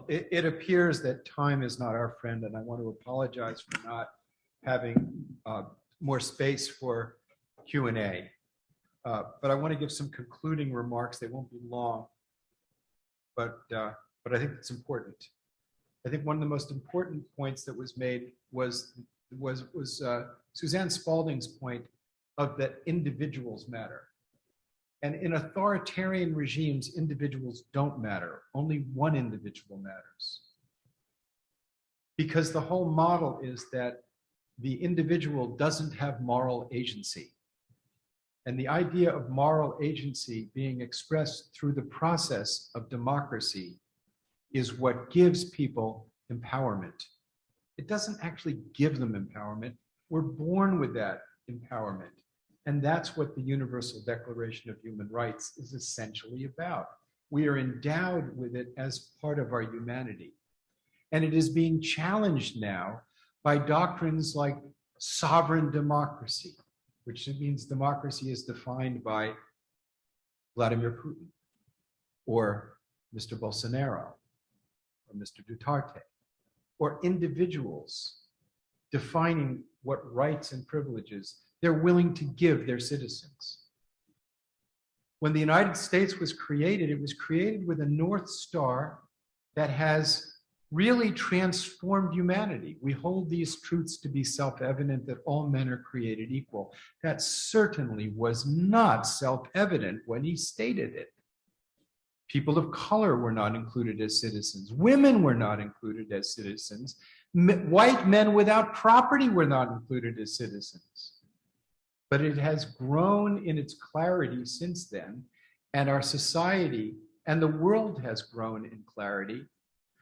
Well, it appears that time is not our friend, and I want to apologize for not having more space for Q&A. But I want to give some concluding remarks. They won't be long, but I think it's important. I think one of the most important points that was made was Suzanne Spaulding's point of that individuals matter. And in authoritarian regimes, individuals don't matter. Only one individual matters. Because the whole model is that the individual doesn't have moral agency. And the idea of moral agency being expressed through the process of democracy is what gives people empowerment. It doesn't actually give them empowerment. We're born with that empowerment. And that's what the Universal Declaration of Human Rights is essentially about. We are endowed with it as part of our humanity. And it is being challenged now by doctrines like sovereign democracy, which means democracy is defined by Vladimir Putin or Mr. Bolsonaro or Mr. Duterte, or individuals defining what rights and privileges they're willing to give their citizens. When the United States was created, it was created with a North Star that has really transformed humanity. We hold these truths to be self-evident, that all men are created equal. That certainly was not self-evident when he stated it. People of color were not included as citizens. Women were not included as citizens. White men without property were not included as citizens. But it has grown in its clarity since then, and our society and the world has grown in clarity,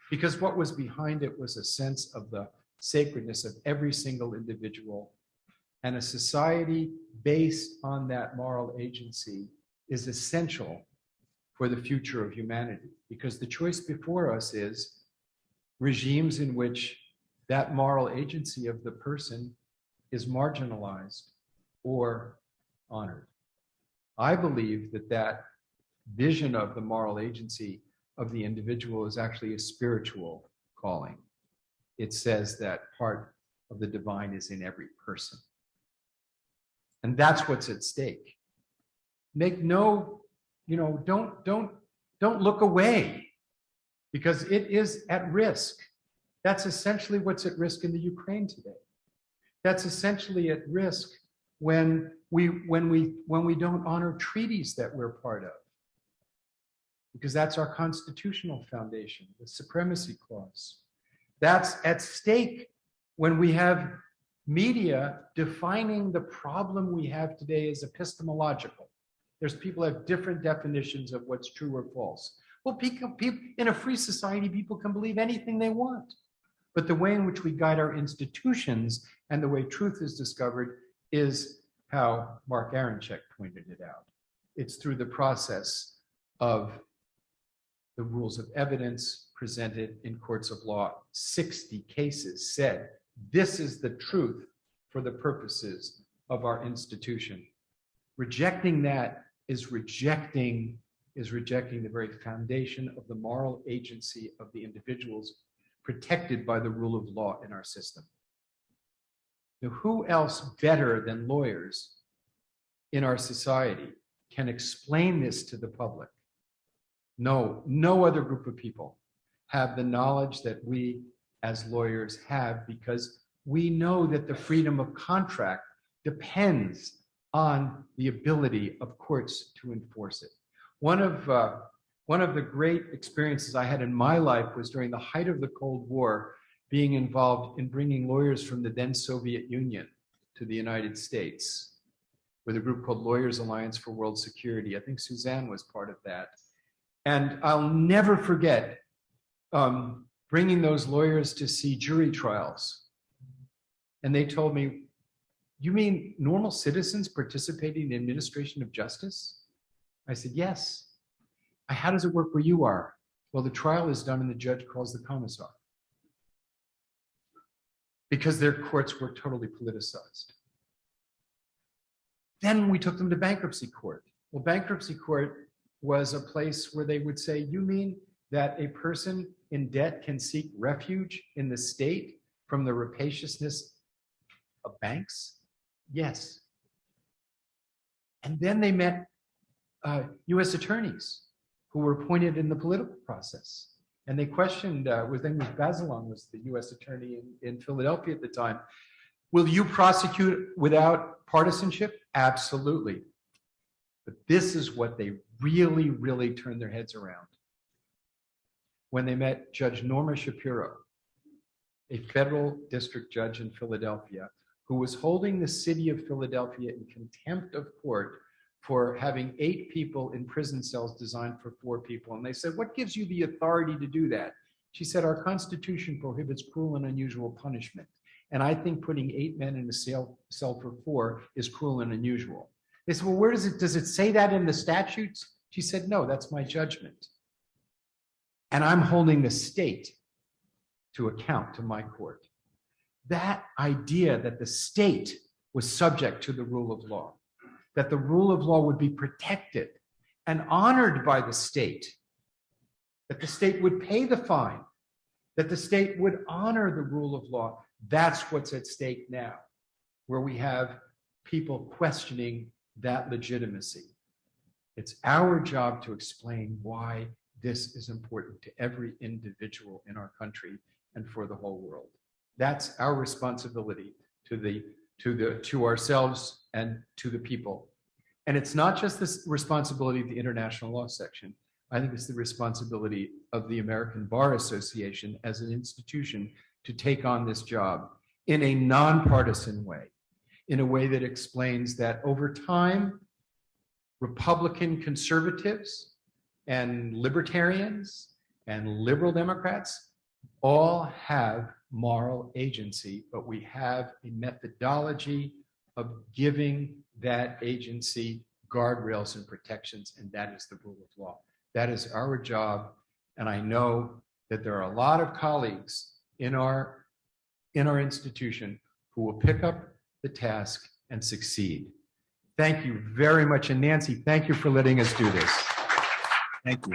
because what was behind it was a sense of the sacredness of every single individual, and a society based on that moral agency is essential for the future of humanity, because the choice before us is regimes in which that moral agency of the person is marginalized or honored. I believe that that vision of the moral agency of the individual is actually a spiritual calling. It says that part of the divine is in every person. And that's what's at stake. Make no, don't look away, because it is at risk. That's essentially what's at risk in the Ukraine today. That's essentially at risk when we don't honor treaties that we're part of, because that's our constitutional foundation, the Supremacy Clause. That's at stake when we have media defining the problem we have today as epistemological. There's people have different definitions of what's true or false. Well, people, in a free society, people can believe anything they want. But the way in which we guide our institutions and the way truth is discovered is how Mark Aronchick pointed it out. It's through the process of the rules of evidence presented in courts of law. 60 cases said, this is the truth for the purposes of our institution. Rejecting that is rejecting the very foundation of the moral agency of the individuals protected by the rule of law in our system. Now, who else better than lawyers in our society can explain this to the public? No other group of people have the knowledge that we as lawyers have, because we know that the freedom of contract depends on the ability of courts to enforce it. One of the great experiences I had in my life was during the height of the Cold War, being involved in bringing lawyers from the then Soviet Union to the United States with a group called Lawyers Alliance for World Security. I think Suzanne was part of that. And I'll never forget bringing those lawyers to see jury trials. And they told me, you mean normal citizens participating in the administration of justice? I said, yes. How does it work where you are? Well, the trial is done and the judge calls the commissar, because their courts were totally politicized. Then we took them to bankruptcy court. Well, bankruptcy court was a place where they would say, you mean that a person in debt can seek refuge in the state from the rapaciousness of banks? Yes. And then they met U.S. attorneys who were appointed in the political process. And they questioned, his name was Bazelon, was the U.S. attorney in Philadelphia at the time. Will you prosecute without partisanship? Absolutely. But this is what they really, really turned their heads around. When they met Judge Norma Shapiro, a federal district judge in Philadelphia, who was holding the city of Philadelphia in contempt of court for having 8 people in prison cells designed for 4 people. And they said, what gives you the authority to do that? She said, our Constitution prohibits cruel and unusual punishment. And I think putting 8 men in a cell for 4 is cruel and unusual. They said, well, where does it say that in the statutes? She said, no, that's my judgment. And I'm holding the state to account to my court. That idea that the state was subject to the rule of law, that the rule of law would be protected and honored by the state, that the state would pay the fine, that the state would honor the rule of law. That's what's at stake now, where we have people questioning that legitimacy. It's our job to explain why this is important to every individual in our country and for the whole world. That's our responsibility to ourselves and to the people. And it's not just the responsibility of the international law section. I think it's the responsibility of the American Bar Association as an institution to take on this job in a nonpartisan way, in a way that explains that over time, Republican conservatives and libertarians and liberal Democrats all have moral agency, but we have a methodology of giving that agency guardrails and protections, and that is the rule of law. That is our job, and I know that there are a lot of colleagues in our institution who will pick up the task and succeed. Thank you very much, and Nancy, thank you for letting us do this. Thank you.